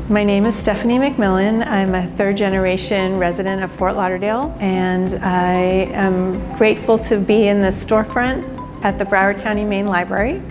My name is Stephanie McMillan. I'm a third-generation resident of Fort Lauderdale, and I am grateful to be in the storefront at the Broward County Main Library.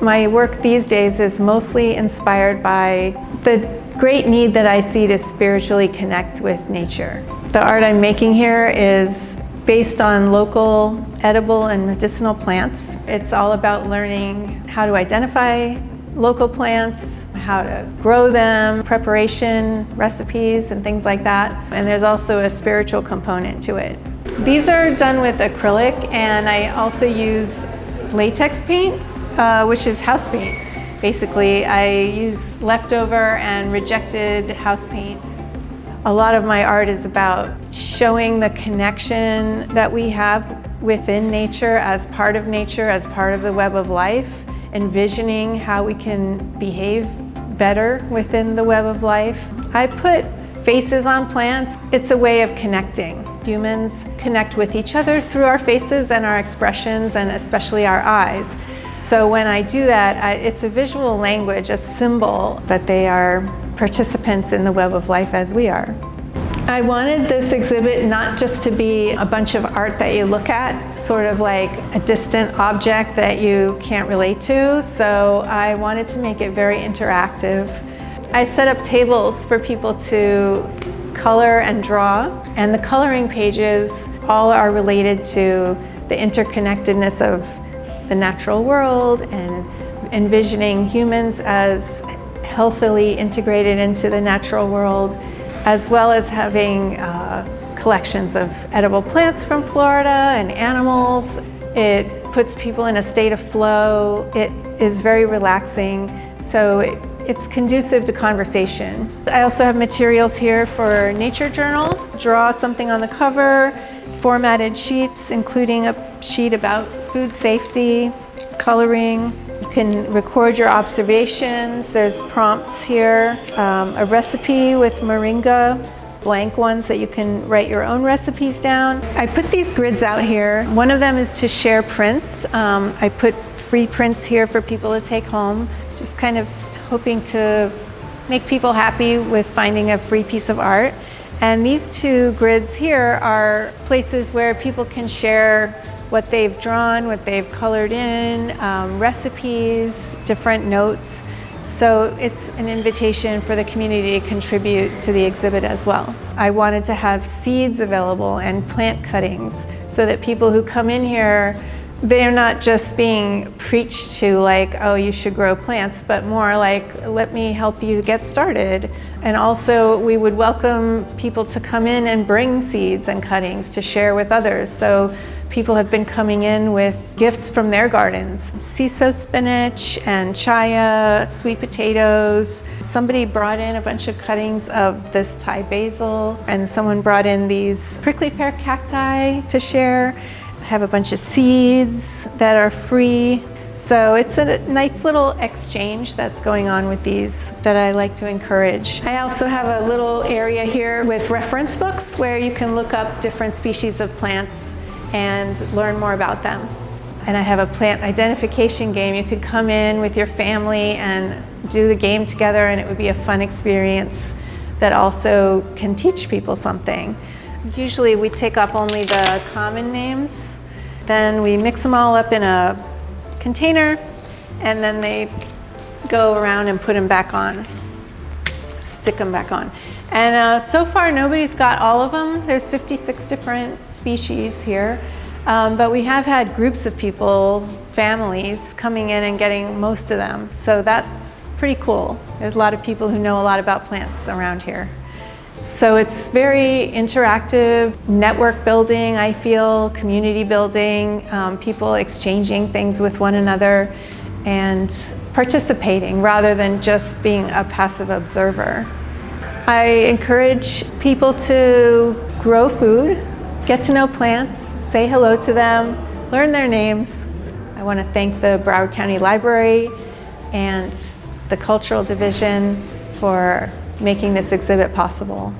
My work these days is mostly inspired by the great need that I see to spiritually connect with nature. The art I'm making here is based on local edible and medicinal plants. It's all about learning how to identify local plants, how to grow them, preparation, recipes, and things like that. And there's also a spiritual component to it. These are done with acrylic, and I also use latex paint, which is house paint. Basically, I use leftover and rejected house paint. A lot of my art is about showing the connection that we have within nature, as part of the web of life, envisioning how we can behave better within the web of life. I put faces on plants. It's a way of connecting. Humans connect with each other through our faces and our expressions, and especially our eyes. So when I do that, it's a visual language, a symbol that they are participants in the web of life as we are. I wanted this exhibit not just to be a bunch of art that you look at, sort of like a distant object that you can't relate to, so I wanted to make it very interactive. I set up tables for people to color and draw, and the coloring pages all are related to the interconnectedness of the natural world and envisioning humans as healthily integrated into the natural world, as well as having collections of edible plants from Florida and animals. It puts people in a state of flow. It is very relaxing, so it's conducive to conversation. I also have materials here for nature journal. Draw something on the cover, formatted sheets, including a sheet about food safety, coloring. You can record your observations. There's prompts here, a recipe with moringa, blank ones that you can write your own recipes down. I put these grids out here. One of them is to share prints. I put free prints here for people to take home, just kind of hoping to make people happy with finding a free piece of art. And these two grids here are places where people can share what they've drawn, what they've colored in, recipes, different notes. So it's an invitation for the community to contribute to the exhibit as well. I wanted to have seeds available and plant cuttings so that people who come in here, they're not just being preached to like, oh, you should grow plants, but more like, let me help you get started. And also we would welcome people to come in and bring seeds and cuttings to share with others. So people have been coming in with gifts from their gardens. Ciso spinach and chaya, sweet potatoes. Somebody brought in a bunch of cuttings of this Thai basil, and someone brought in these prickly pear cacti to share. I have a bunch of seeds that are free. So it's a nice little exchange that's going on with these that I like to encourage. I also have a little area here with reference books where you can look up different species of plants and learn more about them. And I have a plant identification game. You could come in with your family and do the game together, and it would be a fun experience that also can teach people something. Usually we take up only the common names, then we mix them all up in a container, and then they go around and put them back on, stick them back on. And so far nobody's got all of them. There's 56 different species here, but we have had groups of people, families, coming in and getting most of them. So that's pretty cool. There's a lot of people who know a lot about plants around here. So it's very interactive, network building, I feel, community building, people exchanging things with one another and participating rather than just being a passive observer. I encourage people to grow food, get to know plants, say hello to them, learn their names. I want to thank the Broward County Library and the Cultural Division for making this exhibit possible.